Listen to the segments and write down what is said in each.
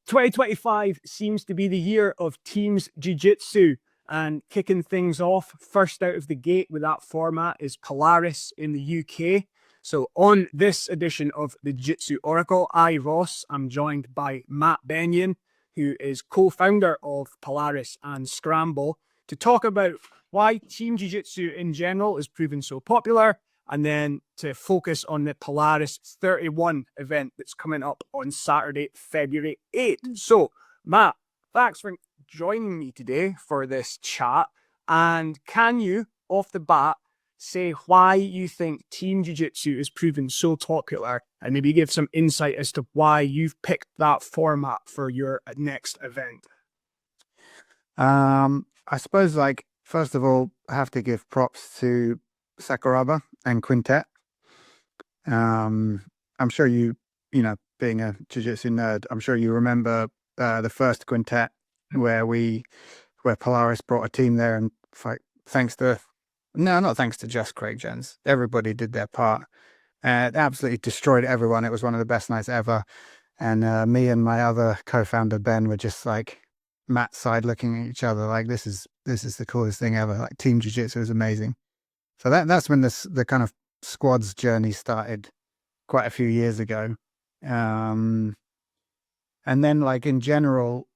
2025 seems to be the year of teams jiu-jitsu, and kicking things off first out of the gate with that format is Polaris in the UK. So on this edition of the Jiu-Jitsu Oracle, Ross, I'm joined by Matt Benyon, who is co-founder of Polaris and Scramble, to talk about why team jiu-jitsu in general is proven so popular, and then to focus on the Polaris 31 event that's coming up on Saturday, February 8th. So, Matt, thanks for joining me today for this chat. And can you, off the bat, say why you think team jiu-jitsu is proven so popular, and maybe give some insight as to why you've picked that format for your next event? I suppose, like, first of all, I have to give props to Sakuraba and Quintet. I'm sure you know, being a jiu-jitsu nerd, I'm sure you remember the first Quintet where Polaris brought a team there, and not thanks to just Craig Jens. Everybody did their part. It absolutely destroyed everyone. It was one of the best nights ever. And me and my other co-founder Ben were just like Matt side looking at each other like, this is the coolest thing ever. Like, team jiu-jitsu is amazing. So that's when the kind of squads journey started quite a few years ago. And then, like, in general,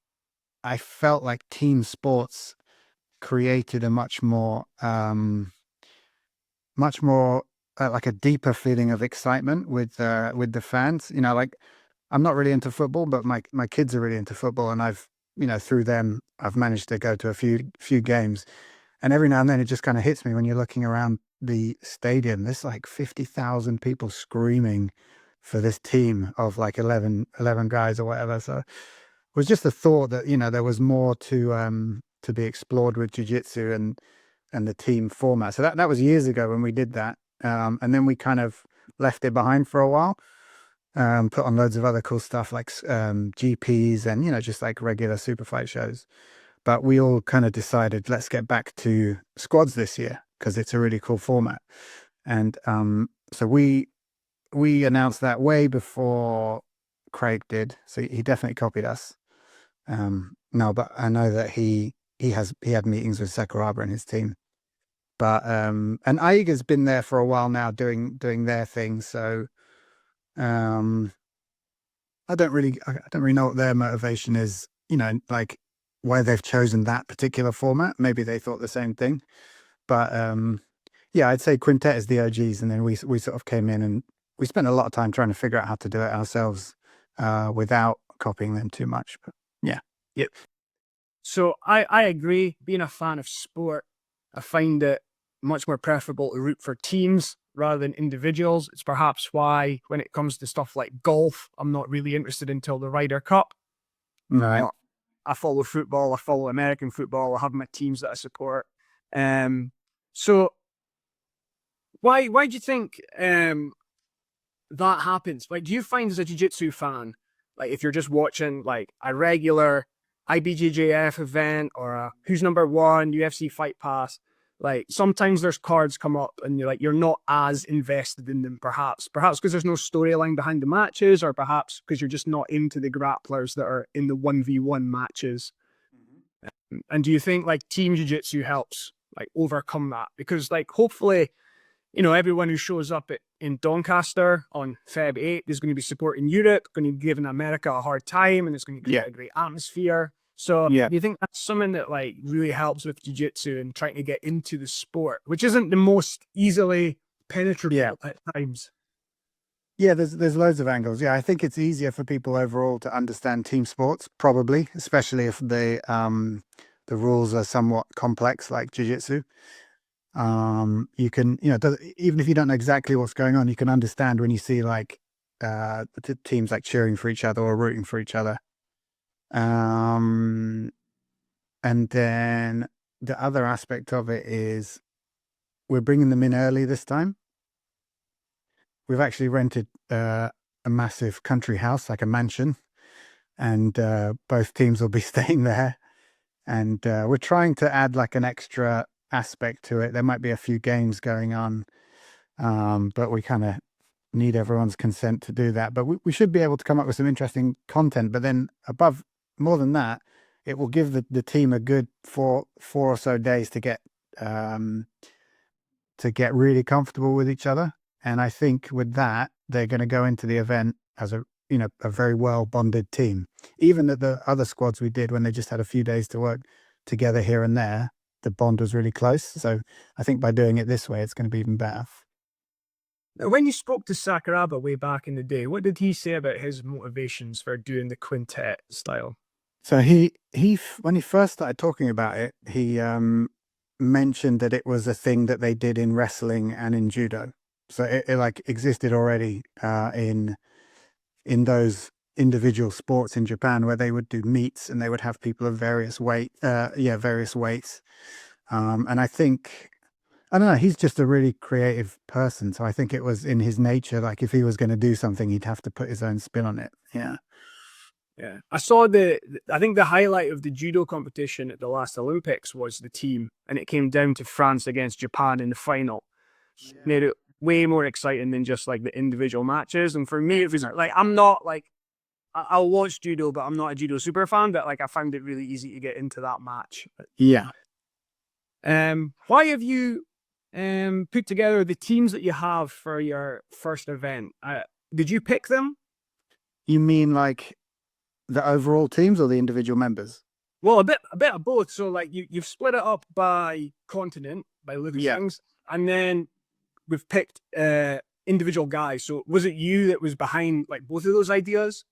I felt like team sports created a much more like a deeper feeling of excitement with the fans. You know, like, I'm not really into football, but my kids are really into football, and I've, you know, through them, I've managed to go to a few games. And every now and then it just kind of hits me when you're looking around the stadium. There's like 50,000 people screaming for this team of like 11 guys or whatever. So it was just the thought that, you know, there was more to be explored with jiu-jitsu and the team format. So that was years ago when we did that. And then we kind of left it behind for a while, put on loads of other cool stuff like GPs and, you know, just like regular super fight shows. But we all kind of decided, let's get back to squads this year because it's a really cool format. And so we announced that way before Craig did. So he definitely copied us. No, but I know that he had meetings with Sakuraba and his team. But and AIGA's been there for a while now doing their thing. So I don't really know what their motivation is, you know, like, why they've chosen that particular format. Maybe they thought the same thing, but yeah, I'd say Quintet is the OGs, and then we sort of came in and we spent a lot of time trying to figure out how to do it ourselves without copying them too much. But yeah. Yep. So I agree. Being a fan of sport, I find it much more preferable to root for teams rather than individuals. It's perhaps why when it comes to stuff like golf, I'm not really interested until the Ryder Cup. Right. I follow football, I follow American football, I have my teams that I support. So why do you think that happens? Like, do you find as a jiu-jitsu fan, like, if you're just watching like a regular IBJJF event or a Who's Number One UFC Fight Pass, like, sometimes there's cards come up and you're not as invested in them, perhaps because there's no storyline behind the matches, or perhaps because you're just not into the grapplers that are in the 1v1 matches. Mm-hmm. And do you think like team jiu-jitsu helps like overcome that? Because, like, hopefully, you know, everyone who shows up in Doncaster on Feb 8th is going to be supporting Europe, going to be giving America a hard time, and it's going to create a great atmosphere. So do you think that's something that like really helps with jiu-jitsu and trying to get into the sport, which isn't the most easily penetrable at times? Yeah, there's loads of angles. Yeah, I think it's easier for people overall to understand team sports, probably, especially if the rules are somewhat complex like jiu-jitsu. You can, you know, even if you don't know exactly what's going on, you can understand when you see like the teams like cheering for each other or rooting for each other. And then the other aspect of it is we're bringing them in early this time. We've actually rented a massive country house, like a mansion, and both teams will be staying there. And we're trying to add like an extra aspect to it. There might be a few games going on, but we kind of need everyone's consent to do that. But we should be able to come up with some interesting content. But then more than that, it will give the team a good four or so days to get really comfortable with each other. And I think with that, they're going to go into the event as a very well bonded team. Even at the other squads we did when they just had a few days to work together here and there, the bond was really close. So I think by doing it this way, it's going to be even better. Now, when you spoke to Sakuraba way back in the day, what did he say about his motivations for doing the quintet style? So when he first started talking about it, he mentioned that it was a thing that they did in wrestling and in judo. So it like existed already in those individual sports in Japan, where they would do meets and they would have people of various weights. And I think, I don't know, he's just a really creative person. So I think it was in his nature, like if he was going to do something, he'd have to put his own spin on it. Yeah. Yeah. I saw I think the highlight of the judo competition at the last Olympics was the team, and it came down to France against Japan in the final. Yeah. Made it way more exciting than just like the individual matches. And for me, it was like, I'm not like, I'll watch judo, but I'm not a judo super fan, but like I found it really easy to get into that match. Yeah. Why have you put together the teams that you have for your first event? Did you pick them? You mean like the overall teams or the individual members? Well, a bit of both. So like you've split it up by continent, by look of things, and then we've picked individual guys. So was it you that was behind like both of those ideas?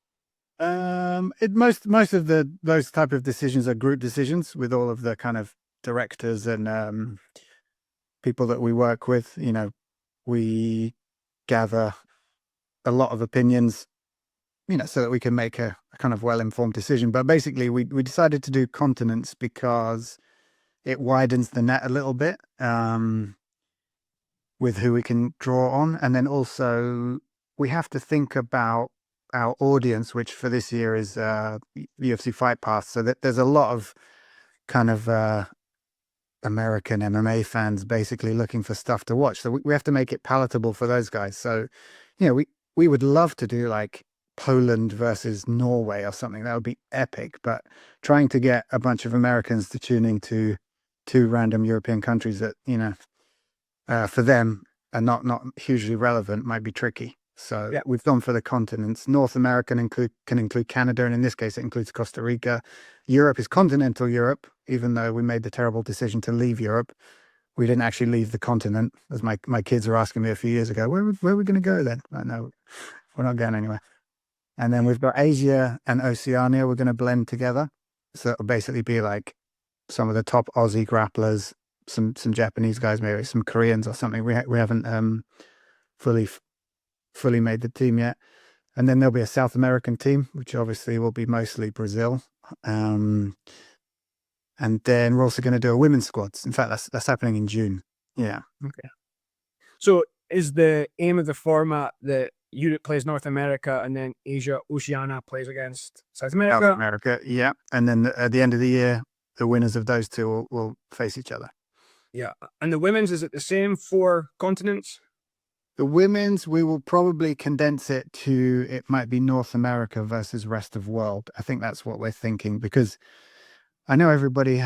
Most of those type of decisions are group decisions with all of the kind of directors and people that we work with. You know, we gather a lot of opinions, you know, so that we can make a kind of well-informed decision. But basically we decided to do continents because it widens the net a little bit with who we can draw on. And then also we have to think about our audience, which for this year is UFC Fight Pass. So that there's a lot of kind of American MMA fans basically looking for stuff to watch. So we have to make it palatable for those guys. So, you know, we would love to do like Poland versus Norway or something. That would be epic. But trying to get a bunch of Americans to tune into two random European countries that, you know, for them are not hugely relevant might be tricky. So yeah, we've gone for the continents. North America can include Canada, and in this case, it includes Costa Rica. Europe is continental Europe, even though we made the terrible decision to leave Europe. We didn't actually leave the continent, as my kids were asking me a few years ago. Where are we going to go then? I know we're not going anywhere. And then we've got Asia and Oceania. We're going to blend together. So it'll basically be like some of the top Aussie grapplers, some Japanese guys, maybe some Koreans or something. We haven't fully made the team yet. And then there'll be a South American team, which obviously will be mostly Brazil. And then we're also going to do a women's squads. In fact, that's happening in June. Yeah. Okay. So is the aim of the format that Europe plays North America and then Asia, Oceania plays against South America? South America, yeah. And then at the end of the year, the winners of those two will face each other. Yeah. And the women's, is it the same 4 continents? The women's, we will probably condense it to, it might be North America versus rest of world. I think that's what we're thinking, because I know everybody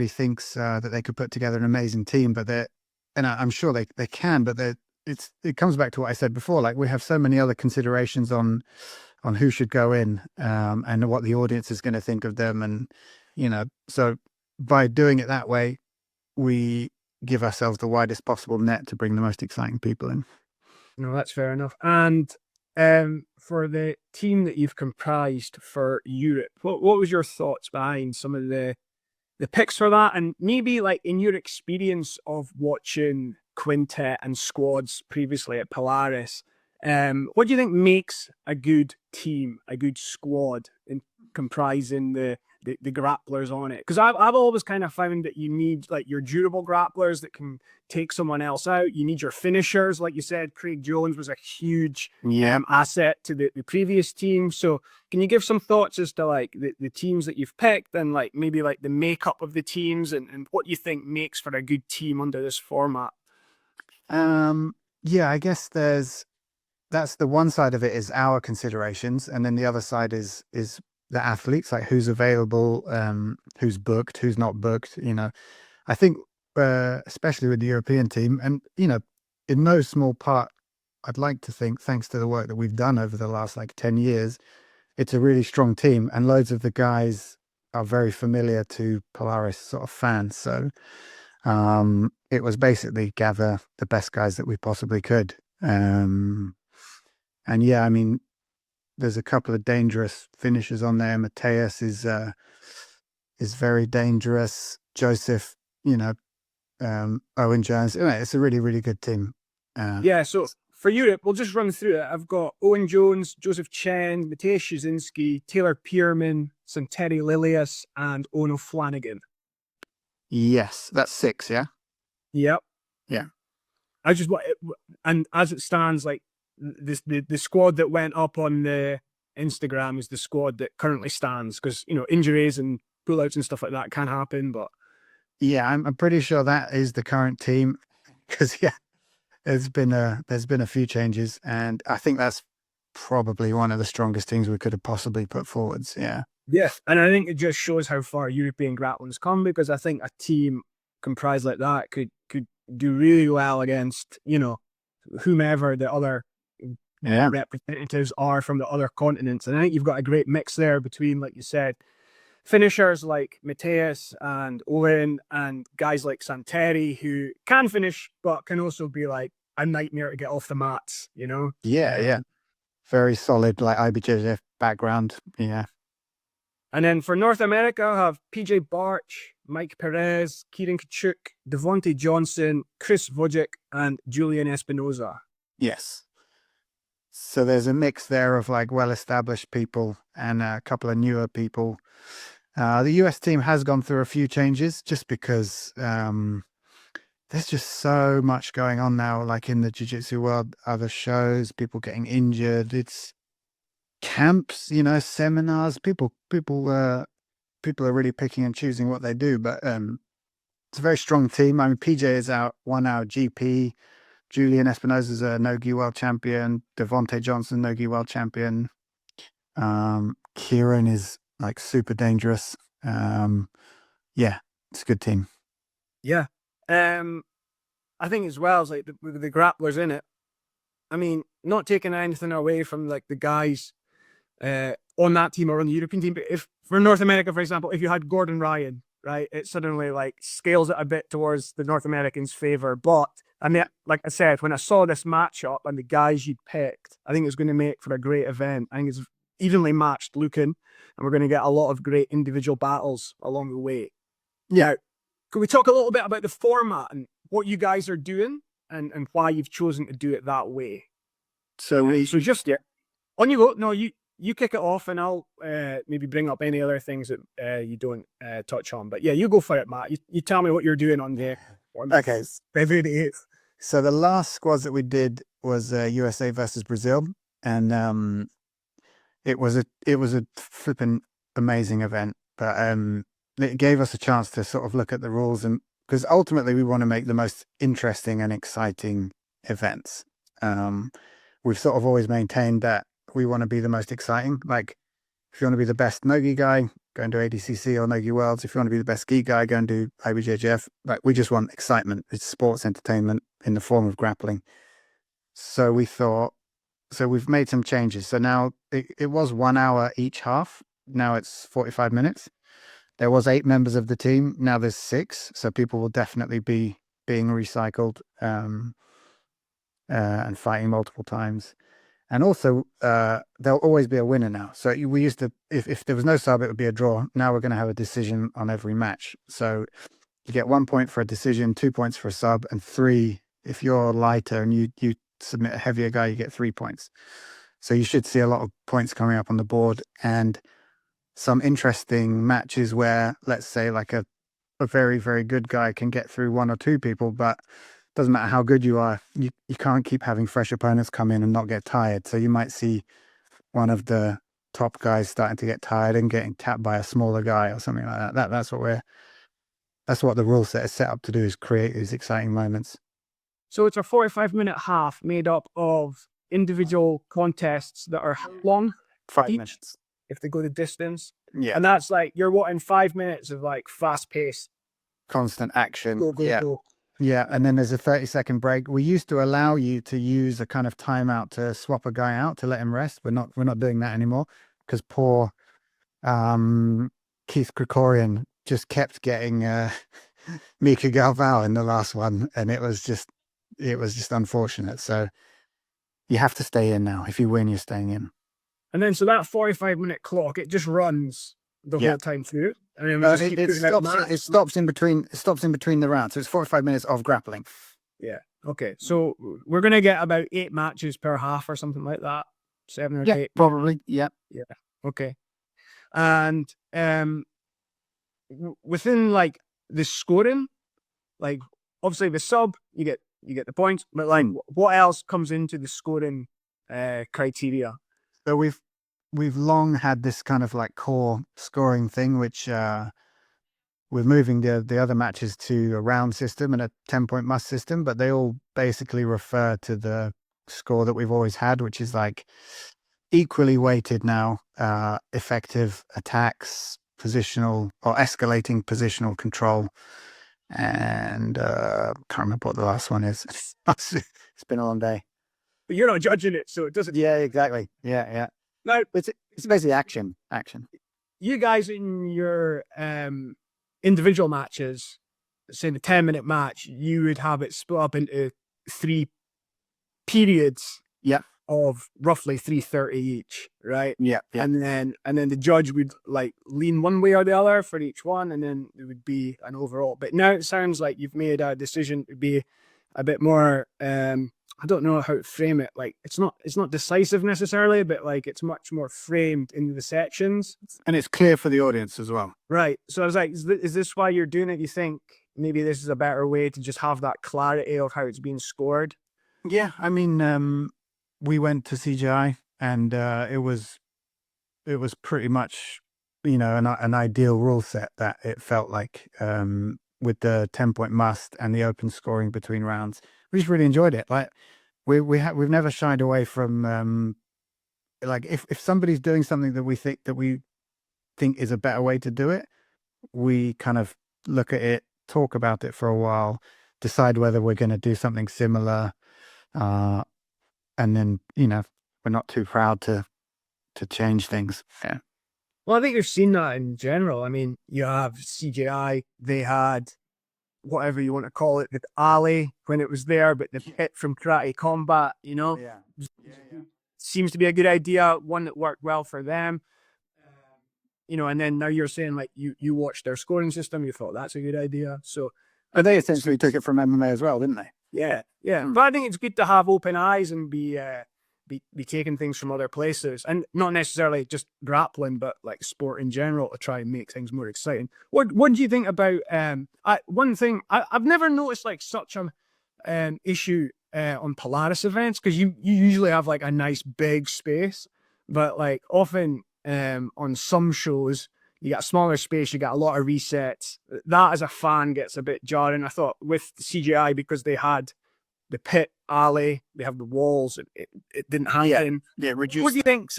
thinks that they could put together an amazing team, but I'm sure they can, but it comes back to what I said before. Like, we have so many other considerations on who should go in and what the audience is going to think of them. And, you know, so by doing it that way, we give ourselves the widest possible net to bring the most exciting people in. No, that's fair enough. And for the team that you've comprised for Europe, what was your thoughts behind some of the picks for that? And maybe like in your experience of watching quintet and squads previously at Polaris, what do you think makes a good team, a good squad in comprising the grapplers on it? Because I've always kind of found that you need like your durable grapplers that can take someone else out. You need your finishers, like you said. Craig Jones was a huge asset to the previous team. So can you give some thoughts as to like the teams that you've picked and like maybe like the makeup of the teams and what you think makes for a good team under this format? Yeah, I guess there's that's the one side of it, is our considerations, and then the other side is the athletes, like who's available, who's booked, who's not booked. I think especially with the European team, and in no small part, I'd like to think, thanks to the work that we've done over the last like 10 years, it's a really strong team, and loads of the guys are very familiar to Polaris sort of fans. So it was basically gather the best guys that we possibly could. And yeah, I mean, there's a couple of dangerous finishers on there. Mateus is very dangerous. Jozef, Owen Jones. Anyway, it's a really, really good team. Yeah, so for Europe, we'll just run through it. I've got Owen Jones, Joseph Chen, Matthias Szysinski, Taylor Pierman, Santeri Lilius, and Ono Flanagan. Yes, that's 6, yeah? Yep. Yeah. I just want, and as it stands, like the squad that went up on the Instagram is the squad that currently stands, because injuries and pullouts and stuff like that can happen. But yeah, I'm pretty sure that is the current team, because there's been a few changes, and I think that's probably one of the strongest teams we could have possibly put forwards. Yeah. yeah, and I think it just shows how far European grappling's come, because I think a team comprised like that could do really well against whomever the other representatives are from the other continents. And I think you've got a great mix there between, like you said, finishers like Mateus and Owen, and guys like Santeri, who can finish but can also be like a nightmare to get off the mats. Yeah. Very solid, like IBJJ background. Yeah. And then for North America, I have PJ Barch, Mike Perez, Kieran Kachuk, Devontae Johnson, Chris Wojcik, and Julian Espinoza. Yes. So there's a mix there of like well-established people and a couple of newer people. The US team has gone through a few changes just because there's just so much going on now, like in the jiu-jitsu world, other shows, people getting injured. It's camps, seminars. People are really picking and choosing what they do. But it's a very strong team. I mean, PJ is out 1 hour GP. Julian Espinoza is a no-gi world champion. Devontae Johnson, no-gi world champion. Kieran is like super dangerous. Yeah, it's a good team. Yeah. I think as well as like the grapplers in it. I mean, not taking anything away from like the guys on that team or on the European team, but if for North America, for example, if you had Gordon Ryan, right, it suddenly like scales it a bit towards the North Americans' favor. But I mean, like I said, when I saw this matchup and the guys you'd picked, I think it's going to make for a great event. I think it's evenly matched looking, and we're going to get a lot of great individual battles along the way. Yeah. Can we talk a little bit about the format and what you guys are doing and why you've chosen to do it that way? So just on you go. No, you kick it off, and I'll maybe bring up any other things that you don't touch on. But yeah, you go for it, Matt. You tell me what you're doing on there. Okay. February 8th. So the last squads that we did was USA versus Brazil, and it was a flipping amazing event. But it gave us a chance to sort of look at the rules, and because ultimately we want to make the most interesting and exciting events. We've sort of always maintained that we want to be the most exciting. Like, if you want to be the best no-gi guy, go and do ADCC or no-gi worlds. If you want to be the best gi guy, go and do IBJJF. Like, we just want excitement. It's sports entertainment in the form of grappling. So we thought, so we've made some changes. So now it was 1 hour each half. Now it's 45 minutes. There was 8 members of the team. Now there's 6. So people will definitely be being recycled and fighting multiple times. And also, there'll always be a winner now. So we used to, if there was no sub, it would be a draw. Now we're going to have a decision on every match. So you get 1 point for a decision, 2 points for a sub, and 3 if you're lighter and you submit a heavier guy, you get 3 points. So you should see a lot of points coming up on the board, and some interesting matches where, let's say, like a very, very good guy can get through 1 or 2 people, but doesn't matter how good you are, you can't keep having fresh opponents come in and not get tired. So you might see one of the top guys starting to get tired and getting tapped by a smaller guy or something like that. That's what the rule set is set up to do, is create these exciting moments. So it's a 45-minute half made up of individual contests that are how long 5 each? minutes. If they go the distance. Yeah. And that's like, you're wanting 5 minutes of like fast paced. Constant action. Go, go, Yeah. go. Yeah. And then there's a 30-second break. We used to allow you to use a kind of timeout to swap a guy out to let him rest. We're not doing that anymore because poor Keith Krikorian just kept getting Mika Galvao in the last one, and it was just unfortunate. So you have to stay in now. If you win, you're staying in. And then so that 45-minute clock, it just runs the whole time through. And then we just keep putting out it stops in between the rounds. So it's 45 minutes of grappling. Yeah. Okay. So we're gonna get about 8 matches per half or something like that. 7 or 8. Probably. Yeah. Yeah. Okay. And within like the scoring, like obviously the sub, you get the points, but like what else comes into the scoring criteria? So we've long had this kind of like core scoring thing, which we're moving the other matches to a round system and a 10-point must system, but they all basically refer to the score that we've always had, which is like equally weighted now, effective attacks, positional or escalating positional control, and can't remember what the last one is. It's been a long day. But you're not judging it, so it doesn't. Yeah, exactly. Yeah. Now it's basically action. You guys in your individual matches, say the 10-minute match, you would have it split up into 3 periods. Yeah. Of roughly 3:30 each, right? Yeah. And then the judge would like lean one way or the other for each one, and then it would be an overall. But now it sounds like you've made a decision to be a bit more I don't know how to frame it. Like it's not decisive necessarily, but like it's much more framed into the sections. And it's clear for the audience as well. Right. So I was like, is this why you're doing it? You think maybe this is a better way to just have that clarity of how it's being scored? Yeah, I mean, we went to CJI and it was pretty much, an ideal rule set that it felt like with the 10-point must and the open scoring between rounds. We just really enjoyed it. Like we've never shied away from like if somebody's doing something that we think is a better way to do it, we kind of look at it, talk about it for a while, decide whether we're going to do something similar, and then we're not too proud to change things. Yeah. Well, I think you've seen that in general. I mean, you have CJI, they had whatever you want to call it, the alley when it was there, but the pit from Karate Combat, Yeah. seems to be a good idea, one that worked well for them. And then now you're saying like you watched their scoring system, you thought that's a good idea. So But they essentially took it from MMA as well, didn't they? yeah. But I think it's good to have open eyes and be taking things from other places, and not necessarily just grappling, but like sport in general, to try and make things more exciting. What do you think about one thing I've never noticed like such an issue on Polaris events, because you usually have like a nice big space, but like often on some shows you got a smaller space, you got a lot of resets. That as a fan gets a bit jarring. I thought with the CGI, because they had the pit alley, they have the walls, it didn't hang in. Yeah, reduced. What do you think?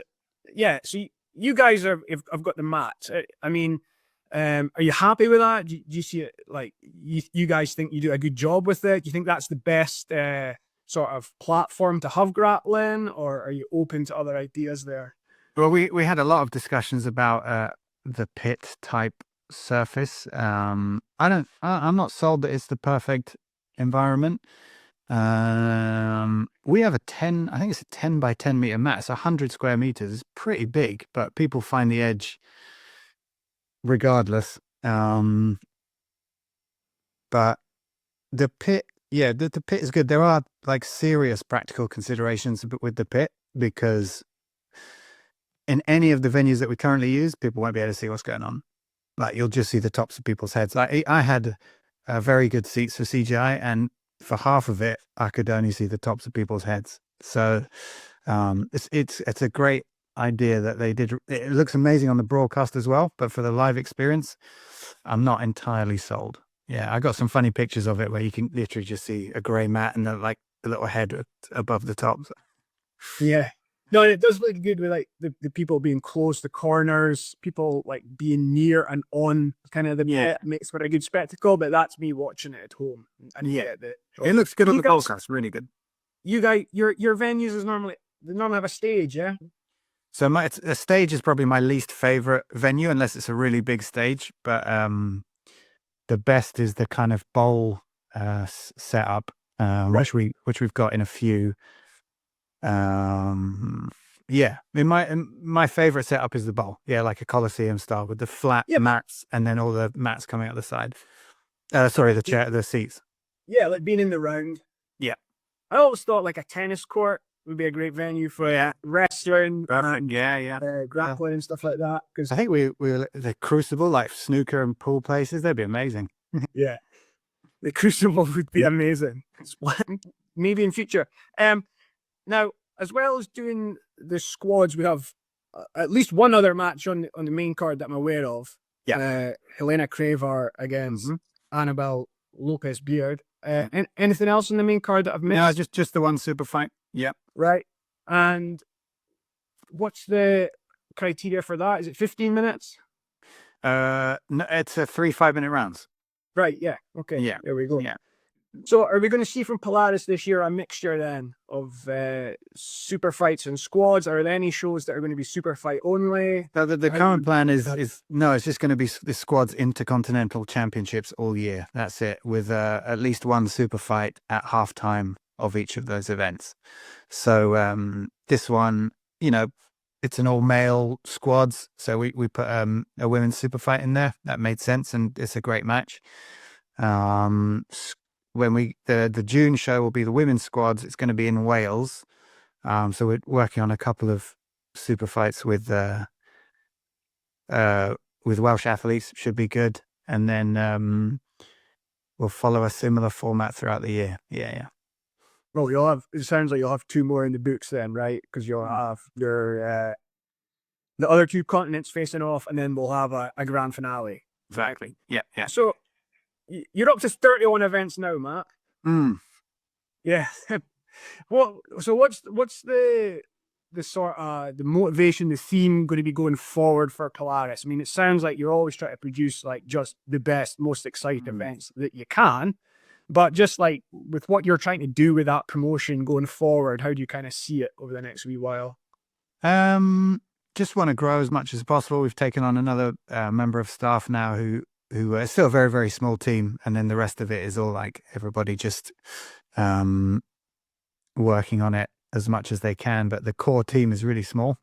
Yeah, so you guys have got the mats. I mean, are you happy with that? Do you see it like you guys think you do a good job with it? Do you think that's the best sort of platform to have grappling, or are you open to other ideas there? Well, we had a lot of discussions about the pit type surface. I'm not sold that it's the perfect environment. We have I think it's a 10 by 10 meter mat. It's 100 square meters. It's pretty big, but people find the edge regardless. But the pit, the pit is good. There are like serious practical considerations with the pit, because in any of the venues that we currently use, people won't be able to see what's going on. Like you'll just see the tops of people's heads. Like I had very good seats for CGI, and for half of it, I could only see the tops of people's heads. So it's a great idea that they did. It looks amazing on the broadcast as well, but for the live experience, I'm not entirely sold. Yeah, I got some funny pictures of it where you can literally just see a grey mat and the little head above the top. Yeah. No, it does look good with like the people being close, the corners, people like being near and on kind of the pit makes for a good spectacle, but that's me watching it at home. And It looks good on the podcast, really good. You guys, your venues is they normally have a stage, yeah? So a stage is probably my least favorite venue, unless it's a really big stage. But the best is the kind of bowl setup, which we've got in a few. Yeah, my favorite setup is the bowl. Yeah, like a Coliseum style with the flat mats and then all the mats coming out the side. Sorry, the seats. Yeah, like being in the round. Yeah. I always thought like a tennis court would be a great venue for wrestling, grappling and stuff like that. Because I think we the Crucible, like snooker and pool places, they'd be amazing. Yeah, the Crucible would be amazing. Maybe in future. Now, as well as doing the squads, we have at least one other match on the main card that I'm aware of. Yeah, Helena Cravar against Annabelle Lopez Beard. Anything else on the main card that I've missed? No, just the one super fight. Yeah. Right. And what's the criteria for that? Is it 15 minutes? No, it's 3 5-minute rounds. Right. Yeah. Okay. Yeah. There we go. Yeah. So are we going to see from Polaris this year a mixture then of super fights and squads? Are there any shows that are going to be super fight only? The current plan is no, it's just going to be the squads intercontinental championships all year. That's it, with at least one super fight at halftime of each of those events. So this one, it's an all male squads. So we put a women's super fight in there. That made sense, and it's a great match. When the June show will be the women's squads. It's going to be in Wales. So we're working on a couple of super fights with Welsh athletes. Should be good. And then we'll follow a similar format throughout the year. Yeah. Well, it sounds like you'll have 2 more in the books then, right? Because you'll have your the other 2 continents facing off, and then we'll have a grand finale. Exactly. Yeah. So you're up to 31 events now, Matt. Yeah. What's the sort of the motivation, the theme going to be going forward for Polaris? I mean, it sounds like you're always trying to produce like just the best, most exciting events that you can, but just like with what you're trying to do with that promotion going forward, how do you kind of see it over the next wee while? Just want to grow as much as possible. We've taken on another member of staff now who is still a very, very small team. And then the rest of it is all like everybody just working on it as much as they can. But the core team is really small.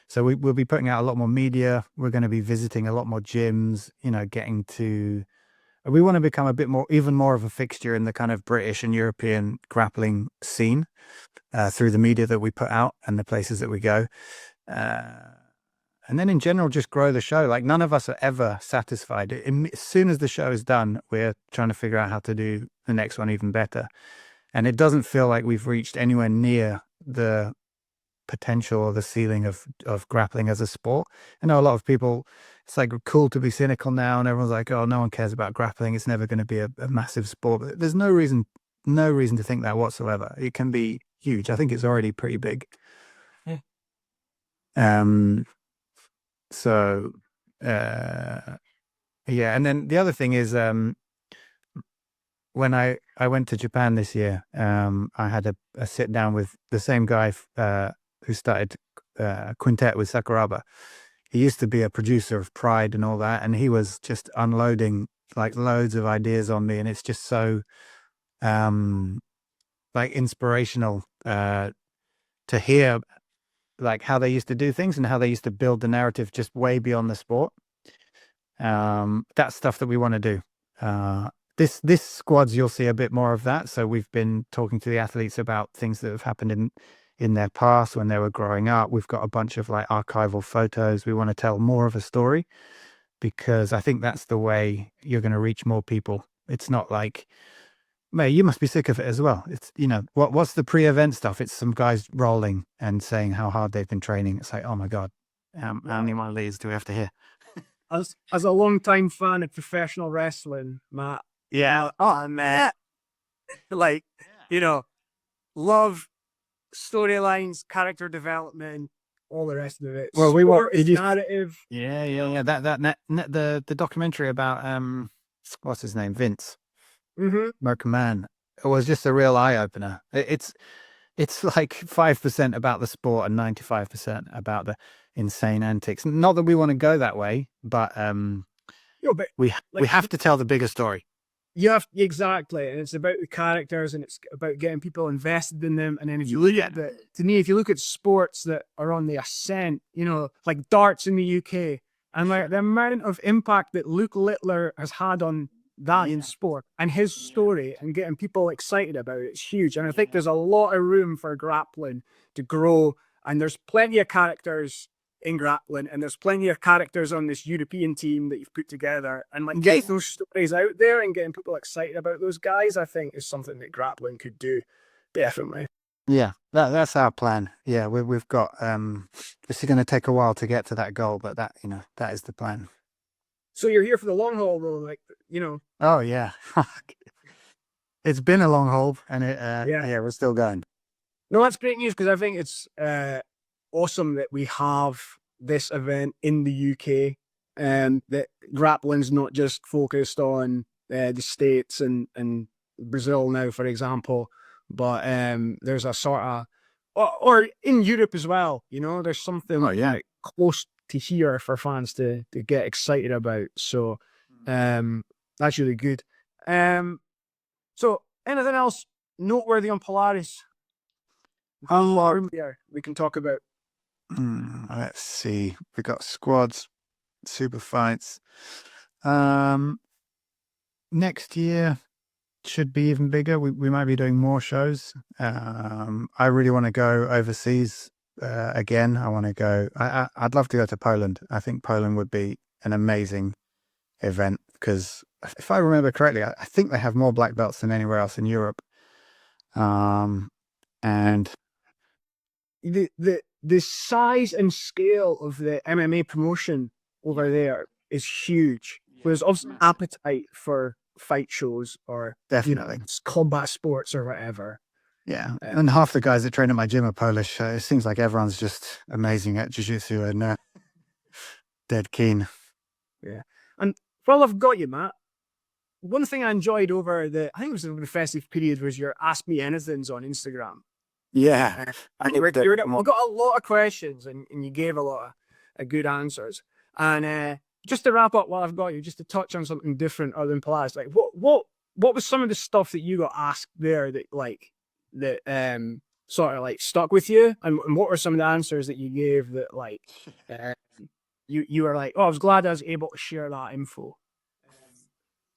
So we'll be putting out a lot more media. We're going to be visiting a lot more gyms, we want to become even more of a fixture in the kind of British and European grappling scene through the media that we put out and the places that we go. And then in general, just grow the show. Like none of us are ever satisfied. As soon as the show is done, we're trying to figure out how to do the next one even better. And it doesn't feel like we've reached anywhere near the potential or the ceiling of grappling as a sport. I know a lot of people, it's like cool to be cynical now, and everyone's like, oh, no one cares about grappling. It's never going to be a massive sport. But there's no reason to think that whatsoever. It can be huge. I think it's already pretty big. So, and then the other thing is, when I went to Japan this year, I had a sit down with the same guy who started Quintet with Sakuraba. He used to be a producer of Pride and all that, and he was just unloading like loads of ideas on me, and it's just so like inspirational to hear like how they used to do things and how they used to build the narrative just way beyond the sport. That's stuff that we want to do. This squads, you'll see a bit more of that. So we've been talking to the athletes about things that have happened in their past when they were growing up. We've got a bunch of like archival photos. We want to tell more of a story because I think that's the way you're going to reach more people. It's not like, mate, you must be sick of it as well. It's, what's the pre-event stuff? It's some guys rolling and saying how hard they've been training. It's like, oh my God, how many more of these do we have to hear? As a long-time fan of professional wrestling, Matt. Yeah. Oh, Matt. Like, love storylines, character development, all the rest of it. Well, Sport, narrative. yeah. The documentary about what's his name, Vince, American Man. It was just a real eye opener. It's like 5% about the sport and 95% about the insane antics. Not that we want to go that way, but But we like, have to tell the bigger story. you have exactly, and it's about the characters, and it's about getting people invested in them. And then if you look at to me, if you look at sports that are on the ascent, you know, like darts in the UK, and like the amount of impact that Luke Littler has had on that in sport and his story and getting people excited about it, it's huge. And I think there's a lot of room for grappling to grow, and there's plenty of characters in grappling, and there's plenty of characters on this European team that you've put together, and like getting those stories out there and getting people excited about those guys, I think is something that grappling could do. Definitely. Yeah, that's our plan. Yeah, we've got this is going to take a while to get to that goal, but that, you know, that is the plan. So you're here for the long haul, though, like, you know. Oh yeah. It's been a long haul, and yeah, we're still going. No, that's great news, because I think it's awesome that we have this event in the UK, and that grappling's not just focused on the States and Brazil now, for example, but there's a sort of, or in Europe as well, you know, there's something like close to here for fans to get excited about. So that's really good. So anything else noteworthy on Polaris we can talk about? Let's see. We got squads, super fights. Next year should be even bigger. We might be doing more shows. I really want to go overseas again. I want to go. I'd love to go to Poland. I think Poland would be an amazing event, because if I remember correctly, I think they have more black belts than anywhere else in Europe. And the size and scale of the MMA promotion over there is huge. There's obviously appetite for fight shows or definitely combat sports or whatever. Yeah, and half the guys that train at my gym are Polish. It seems like everyone's just amazing at jiu-jitsu and dead keen. Yeah, and while I've got you, Matt, one thing I enjoyed over I think it was the festive period, was your Ask Me Anythings on Instagram. Yeah, we got a lot of questions, and you gave a lot of good answers. And just to wrap up, while I've got you, just to touch on something different other than Polaris, like what was some of the stuff that you got asked there that sort of like stuck with you, and what were some of the answers that you gave that like you were like, oh, I was glad I was able to share that info?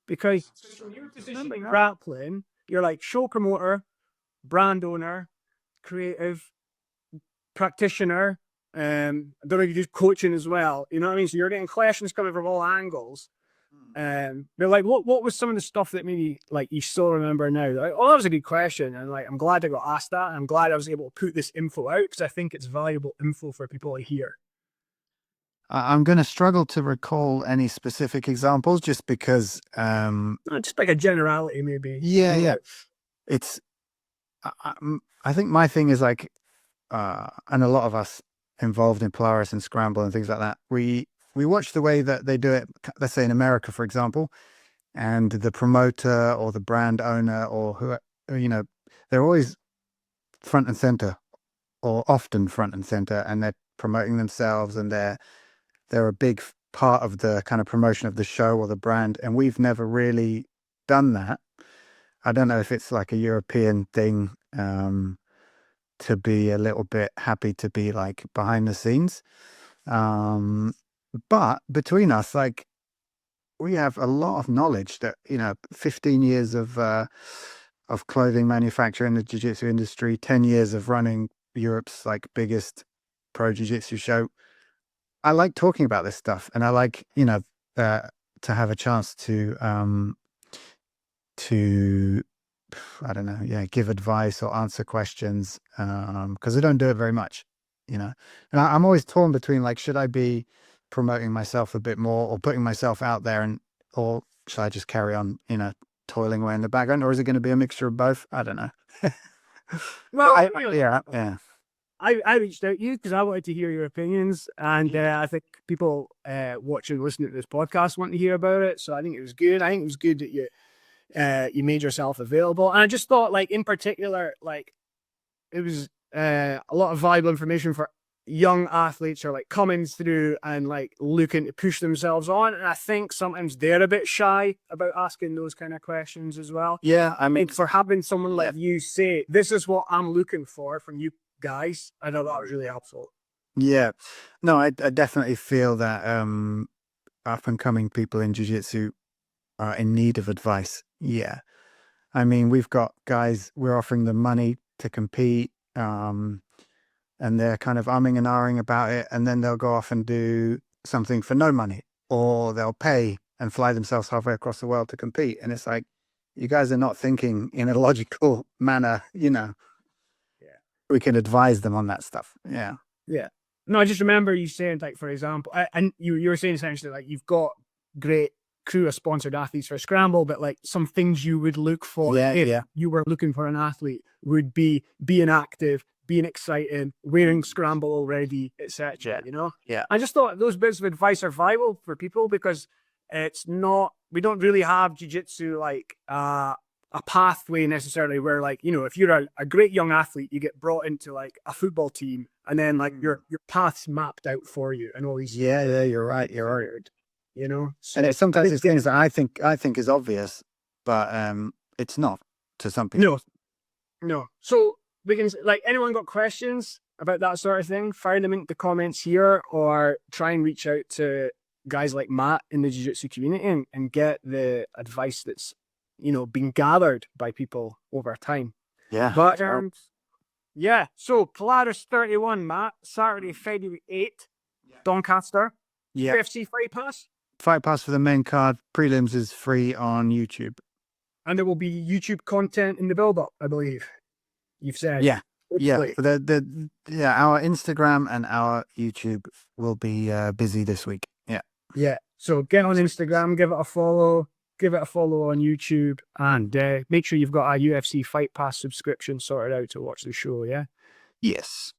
Because from your position in grappling, you're like show promoter, brand owner, creative, practitioner. I don't know if you do coaching as well. You know what I mean? So you're getting questions coming from all angles. But like, what was some of the stuff that maybe like you still remember now? Like, oh, that was a good question, and like I'm glad I got asked that. And I'm glad I was able to put this info out, because I think it's valuable info for people to hear. I'm going to struggle to recall any specific examples, just because just like a generality, maybe. Yeah. It's I think my thing is like, and a lot of us involved in Polaris and Scramble and things like that, we watch the way that they do it, let's say in America, for example, and the promoter or the brand owner or who, you know, they're always front and center, or often front and center, and they're promoting themselves, and they're a big part of the kind of promotion of the show or the brand. And we've never really done that. I don't know if it's like a European thing, to be a little bit happy to be like behind the scenes. But between us, like, we have a lot of knowledge that, 15 years of clothing manufacture in the jiu-jitsu industry, 10 years of running Europe's like biggest pro jiu-jitsu show. I like talking about this stuff, and I like, to have a chance to I don't know, give advice or answer questions, because I don't do it very much, and I'm always torn between like, should I be promoting myself a bit more or putting myself out there, or should I just carry on, toiling away in the background, or is it going to be a mixture of both? I don't know. Well, yeah. I reached out to you because I wanted to hear your opinions, and I think people watching, listening to this podcast want to hear about it. So I think it was good. I think it was good that you made yourself available, and I just thought, like, in particular, like, it was a lot of valuable information for young athletes who are like coming through and like looking to push themselves on. And I think sometimes they're a bit shy about asking those kind of questions as well. Yeah, I mean, And for having someone like you say, this is what I'm looking for from you guys, I know that was really helpful. yeah. No, I definitely feel that up and coming people in jiu-jitsu are in need of advice. Yeah. I mean, we've got guys, we're offering them money to compete, and they're kind of umming and ahhing about it, and then they'll go off and do something for no money, or they'll pay and fly themselves halfway across the world to compete. And it's like, you guys are not thinking in a logical manner, you know. Yeah. We can advise them on that stuff. Yeah. Yeah. No, I just remember you saying, like, for example, and you were saying essentially, like, you've got great crew of sponsored athletes for Scramble, but like some things you would look for if you were looking for an athlete would be being active, being exciting, wearing Scramble already, etc. You know? Yeah. I just thought those bits of advice are vital for people because it's not, we don't really have jiu-jitsu like a pathway necessarily where, like, you know, if you're a great young athlete, you get brought into like a football team and then like your path's mapped out for you and all these. Yeah, you're right. You're right. You know, so and sometimes it's things that I think is obvious, but it's not to some people. No. So we can, like, anyone got questions about that sort of thing? Fire them into the comments here, or try and reach out to guys like Matt in the jiu-jitsu community and get the advice that's, you know, been gathered by people over time. Yeah. But yeah. So Polaris 31, Matt, Saturday, February 8th, Doncaster. Yeah. UFC Fight Pass. Fight Pass for the main card. Prelims is free on YouTube. And there will be YouTube content in the build-up, I believe. You've said. Yeah. Hopefully. Yeah. Our Instagram and our YouTube will be busy this week. Yeah. Yeah. So get on Instagram, give it a follow on YouTube, and make sure you've got a UFC Fight Pass subscription sorted out to watch the show. Yeah. Yes.